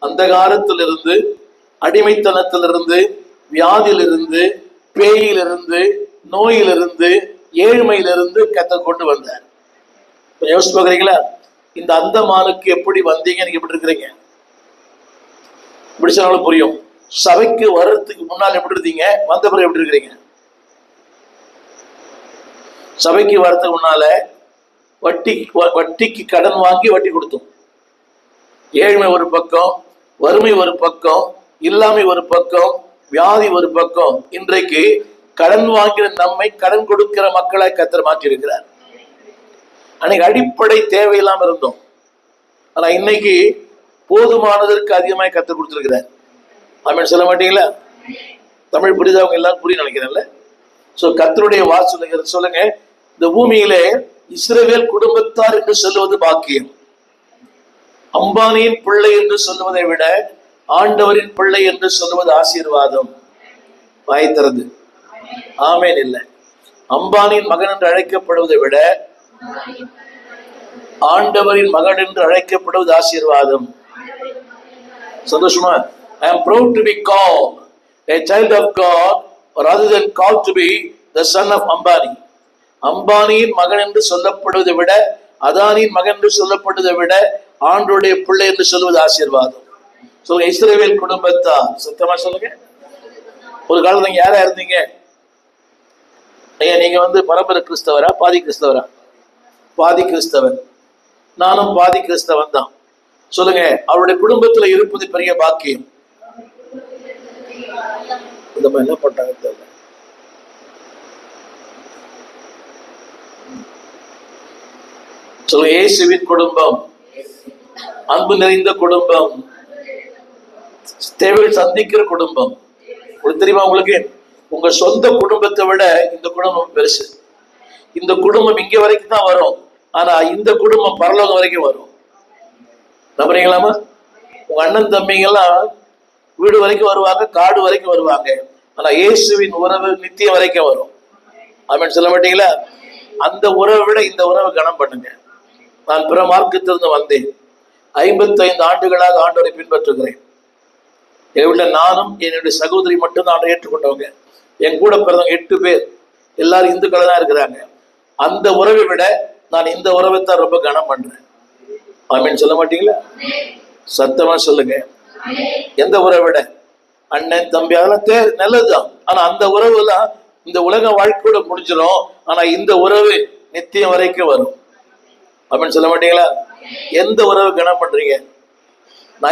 அந்தகாரத்திலிருந்து, அடிமைத்தனத்திலிருந்து, வியாதியிலிருந்து, பேயிலிருந்து, நோயிலிருந்து, ஏழ்மையிலிருந்து கர்த்தர் கொண்டு வந்தார். யோசிச்சு பார்க்குறீங்களா? இந்த அந்தமானுக்கு எப்படி வந்தீங்க, நீங்க எப்படி இருக்கிறீங்க? இப்படி சொன்னாலும் புரியும். சபைக்கு வர்றதுக்கு முன்னால் எப்படி இருந்தீங்க, வந்த பிறகு எப்படி இருக்கிறீங்க? சபைக்கு வர்றதுக்கு முன்னால வட்டிக்கு கடன் வாங்கி வட்டி கொடுத்தோம். ஏழ்மை ஒரு பக்கம், வறுமை ஒரு பக்கம், இல்லாமை ஒரு பக்கம், வியாதி ஒரு பக்கம். இன்றைக்கு கடன் வாங்கிற நம்மை கடன் கொடுக்கிற மக்களை கர்த்தர் மாற்றி இருக்கிறார். அன்னைக்கு அடிப்படை தேவையில்லாம இருந்தோம், ஆனா இன்னைக்கு போதுமானதற்கு அதிகமாக கற்றுக் கொடுத்துருக்கிறார். ஆமென் சொல்ல மாட்டீங்களா? தமிழ் புரிதவங்க எல்லாரும் புரிய நினைக்கிறேன்ல. சோ கர்த்தருடைய வாசல் சொல்லுங்க, இந்த பூமியிலே இஸ்ரவேல் குடும்பத்தார் என்று சொல்லுவது பாக்கியம். அம்பானியின் பிள்ளை என்று சொல்லுவதை விட ஆண்டவரின் பிள்ளை என்று சொல்லுவது ஆசீர்வாதம். வாய்த்திறது ஆமேன் இல்லை. அம்பானியின் மகன் என்று அழைக்கப்படுவதை விட ஆண்டவரின் மகன் என்று அழைக்கப்படுவது ஆசீர்வாதம். சந்தோஷமா? I am proud to be called a child of God rather than called to be the son of Ambani. அம்பானியின் மகன் என்று சொல்லப்படுவதை விட, அதானியின் மகன் என்று சொல்லப்படுவதை விட ஆண்டவருடைய பிள்ளை என்று சொல்வது ஆசீர்வாதம். சொல்லுங்க, இஸ்ரவேல் குடும்பத்தார். சத்தமா சொல்லுங்க. ஒரு காலத்துல நீங்க யாரா இருந்தீங்க? ஐயா நீங்க பரம்பரை கிறிஸ்தவரா, பாதி கிறிஸ்தவரா? பாதி கிறிஸ்தவன். நானும் பாதி கிறிஸ்தவன் தான். சொல்லுங்க, அவருடைய குடும்பத்துல இருப்பது பெரிய பாக்கியம். இந்த மாதிரி என்ன பண்றாங்க தெரியல. சொல்லுங்க, இயேசுவின் குடும்பம் அன்பு நிறைந்த குடும்பம், தேவையை சந்திக்கிற குடும்பம். தெரியுமா உங்களுக்கு? உங்க சொந்த குடும்பத்தை விட இந்த குடும்பம் பெருசு. இந்த குடும்பம் இங்க வரைக்கும் தான் வரும், ஆனா இந்த குடும்பம் பரலோகம் வரைக்கும் வரும். நம்புறீங்களாமா? உங்க அண்ணன் தம்பிங்கெல்லாம் வீடு வரைக்கும் வருவாங்க, காடு வரைக்கும் வருவாங்க, ஆனா இயேசுவின் உறவு நித்தியம் வரைக்கும் வரும். ஆமென் சொல்ல மாட்டீங்களா? அந்த உறவை விட இந்த உறவை கனம் பண்ணுங்க. நான் பிற மார்க்கத்திலிருந்து வந்தேன். 55 ஆண்டுகளாக ஆண்டவரை பின்பற்றுகிறேன். எங்க வீட்டுல நானும் என்னுடைய சகோதரி மட்டும்தான் ஆண்டை ஏற்றுக்கொண்டவங்க. என் கூட பிறந்தவங்க 8 பேர், எல்லாரும் இந்துக்களை தான் இருக்கிறாங்க. அந்த உறவை விட நான் இந்த உறவை தான் ரொம்ப கனம் பண்றேன். ஆமீன் சொல்ல மாட்டீங்களா? சத்தமா சொல்லுங்க. எந்த உறவை விட? அண்ணன் தம்பி அதெல்லாம் நல்லதுதான், ஆனா அந்த உறவு எல்லாம் இந்த உலக வாழ்க்கையோட முடிஞ்சிடும், ஆனா இந்த உறவு நித்தியம் வரைக்கும் வரும். ஆமீன் சொல்ல மாட்டீங்களா? எந்த உறவு கனம் பண்றீங்க?